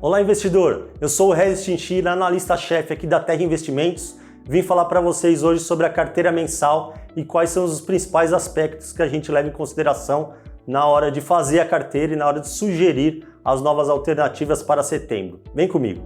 Olá, investidor! Eu sou o Regis Chinchilla, analista-chefe aqui da Terra Investimentos. Vim falar para vocês hoje sobre a carteira mensal e quais são os principais aspectos que a gente leva em consideração na hora de fazer a carteira e na hora de sugerir as novas alternativas para setembro. Vem comigo!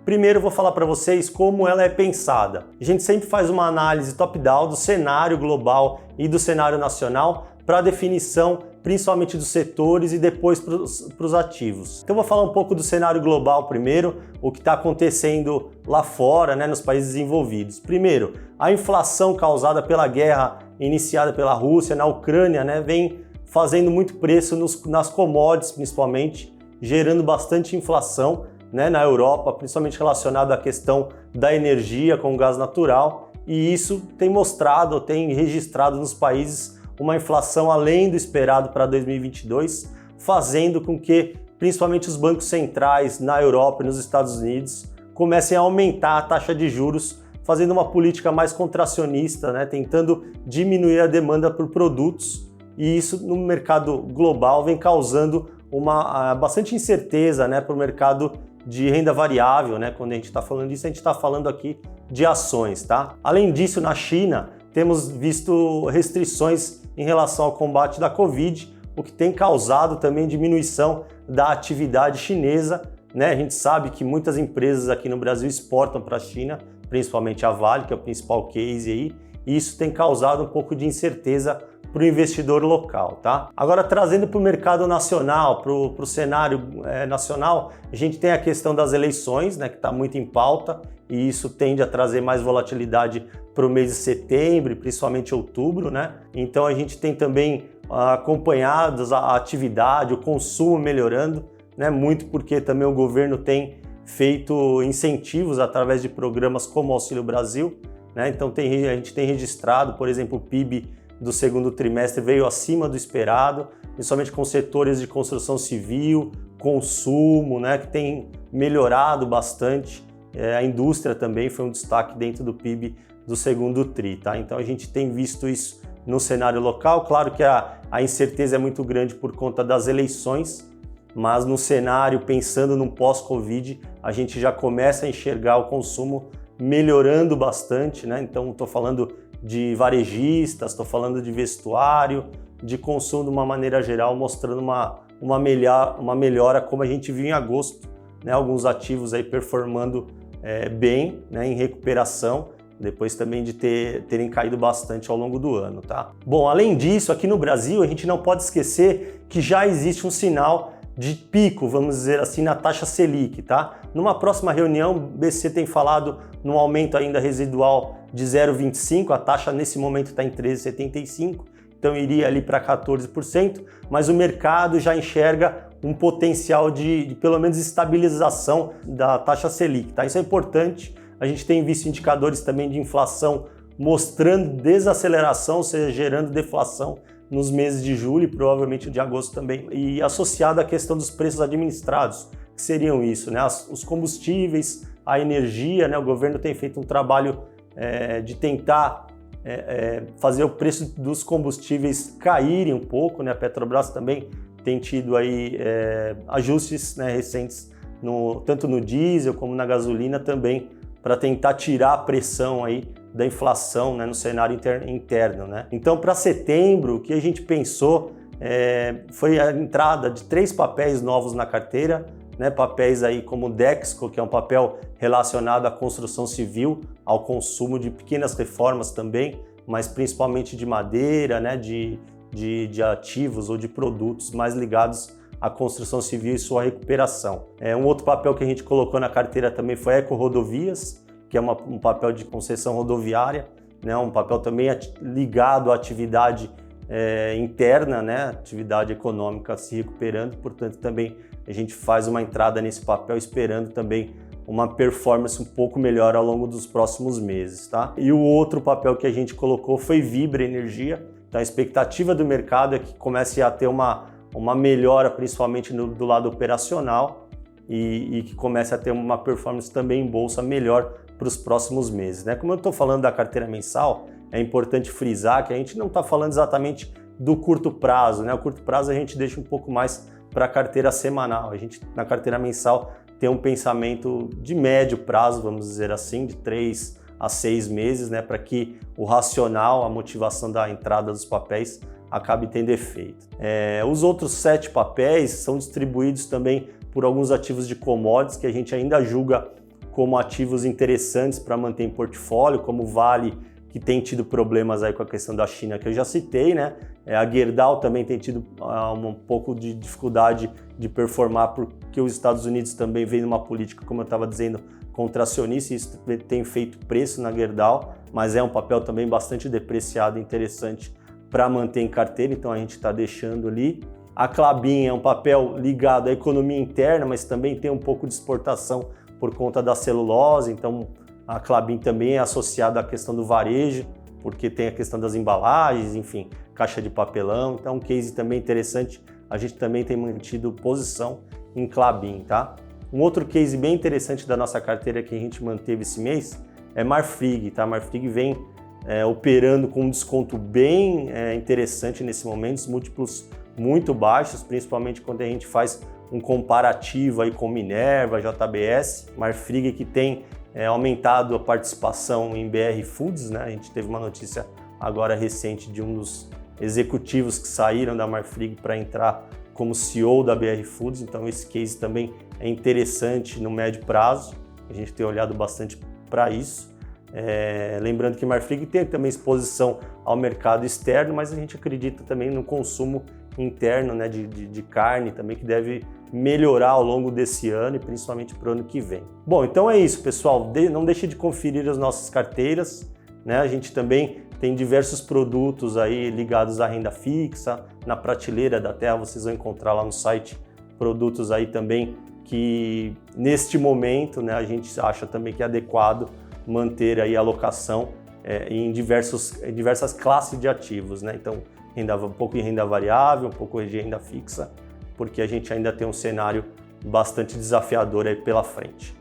Primeiro eu vou falar para vocês como ela é pensada. A gente sempre faz uma análise top-down do cenário global e do cenário nacional para a definição principalmente dos setores e depois para os ativos. Então eu vou falar um pouco do cenário global primeiro, o que está acontecendo lá fora, nos países desenvolvidos. Primeiro, a inflação causada pela guerra iniciada pela Rússia na Ucrânia, vem fazendo muito preço nas commodities principalmente, gerando bastante inflação na Europa, principalmente relacionado à questão da energia com o gás natural, e isso tem mostrado, tem registrado nos países uma inflação além do esperado para 2022, fazendo com que principalmente os bancos centrais na Europa e nos Estados Unidos comecem a aumentar a taxa de juros, fazendo uma política mais contracionista, tentando diminuir a demanda por produtos, e isso no mercado global vem causando bastante incerteza para o mercado de renda variável. Quando a gente está falando disso, a gente está falando aqui de ações. Além disso, na China, temos visto restrições em relação ao combate da Covid, o que tem causado também diminuição da atividade chinesa. A gente sabe que muitas empresas aqui no Brasil exportam para a China, principalmente a Vale, que é o principal case aí, e isso tem causado um pouco de incerteza para o investidor local. Agora, trazendo para o mercado nacional, para o cenário nacional, a gente tem a questão das eleições, que está muito em pauta, e isso tende a trazer mais volatilidade para o mês de setembro, principalmente outubro. Então a gente tem também acompanhado a atividade, o consumo melhorando, muito porque também o governo tem feito incentivos através de programas como o Auxílio Brasil. Então a gente tem registrado, por exemplo, o PIB do segundo trimestre veio acima do esperado, principalmente com setores de construção civil, consumo, que tem melhorado bastante. A indústria também foi um destaque dentro do PIB do segundo TRI. Então a gente tem visto isso no cenário local. Claro que a incerteza é muito grande por conta das eleições, mas no cenário, pensando num pós-Covid, a gente já começa a enxergar o consumo melhorando bastante. Então estou falando de varejistas, estou falando de vestuário, de consumo de uma maneira geral, mostrando uma melhora como a gente viu em agosto, alguns ativos aí performando bem, em recuperação, depois também de terem caído bastante ao longo do ano. Bom, além disso, aqui no Brasil a gente não pode esquecer que já existe um sinal de pico, vamos dizer assim, na taxa Selic. Numa próxima reunião, o BC tem falado num aumento ainda residual de 0,25, a taxa nesse momento está em 13,75, então iria ali para 14%, mas o mercado já enxerga um potencial de pelo menos estabilização da taxa Selic. Isso é importante. A gente tem visto indicadores também de inflação mostrando desaceleração, ou seja, gerando deflação nos meses de julho e provavelmente de agosto também. E associado à questão dos preços administrados, que seriam isso, os combustíveis, a energia, o governo tem feito um trabalho de tentar fazer o preço dos combustíveis caírem um pouco, a Petrobras também tem tido aí ajustes recentes, tanto no diesel como na gasolina também, para tentar tirar a pressão aí da inflação no cenário interno. Então, para setembro, o que a gente pensou foi a entrada de 3 papéis novos na carteira, papéis aí como o Dexco, que é um papel relacionado à construção civil, ao consumo de pequenas reformas também, mas principalmente de madeira, de ativos ou de produtos mais ligados à construção civil e sua recuperação. Um outro papel que a gente colocou na carteira também foi Eco Rodovias, que é um papel de concessão rodoviária, um papel também ligado à atividade interna, atividade econômica se recuperando, portanto também a gente faz uma entrada nesse papel esperando também uma performance um pouco melhor ao longo dos próximos meses. E o outro papel que a gente colocou foi Vibra Energia. Então a expectativa do mercado é que comece a ter uma melhora principalmente do lado operacional e que comece a ter uma performance também em bolsa melhor para os próximos meses. Como eu estou falando da carteira mensal, é importante frisar que a gente não está falando exatamente do curto prazo. O curto prazo a gente deixa um pouco mais para a carteira semanal. A gente, na carteira mensal, tem um pensamento de médio prazo, vamos dizer assim, de 3 a 6 meses, né, para que o racional, a motivação da entrada dos papéis acabe tendo efeito. Os outros 7 papéis são distribuídos também por alguns ativos de commodities que a gente ainda julga como ativos interessantes para manter em portfólio, como o Vale, que tem tido problemas aí com a questão da China, que eu já citei, né? A Gerdau também tem tido um pouco de dificuldade de performar, porque os Estados Unidos também vem numa política, como eu estava dizendo, contracionista, e isso tem feito preço na Gerdau, mas é um papel também bastante depreciado e interessante para manter em carteira, então a gente está deixando ali. A Klabin é um papel ligado à economia interna, mas também tem um pouco de exportação por conta da celulose, então a Klabin também é associada à questão do varejo, porque tem a questão das embalagens, enfim, caixa de papelão, então um case também interessante, a gente também tem mantido posição em Klabin, tá? Um outro case bem interessante da nossa carteira que a gente manteve esse mês é Marfrig, tá? Marfrig vem operando com um desconto bem interessante nesse momento, os múltiplos muito baixos, principalmente quando a gente faz um comparativo aí com Minerva, JBS, Marfrig que tem aumentado a participação em BR Foods, né? A gente teve uma notícia agora recente de um dos executivos que saíram da Marfrig para entrar como CEO da BR Foods, então esse case também é interessante no médio prazo, a gente tem olhado bastante para isso. Lembrando que Marfrig tem também exposição ao mercado externo, mas a gente acredita também no consumo interno, né, de carne também, que deve melhorar ao longo desse ano e principalmente para o ano que vem. Bom, então é isso, pessoal. Não deixe de conferir as nossas carteiras, né? A gente também tem diversos produtos aí ligados à renda fixa. Na prateleira da Terra vocês vão encontrar lá no site produtos aí também que neste momento, né, a gente acha também que é adequado manter aí a alocação em diversas classes de ativos, né? Então, um pouco em renda variável, um pouco de renda fixa, porque a gente ainda tem um cenário bastante desafiador aí pela frente.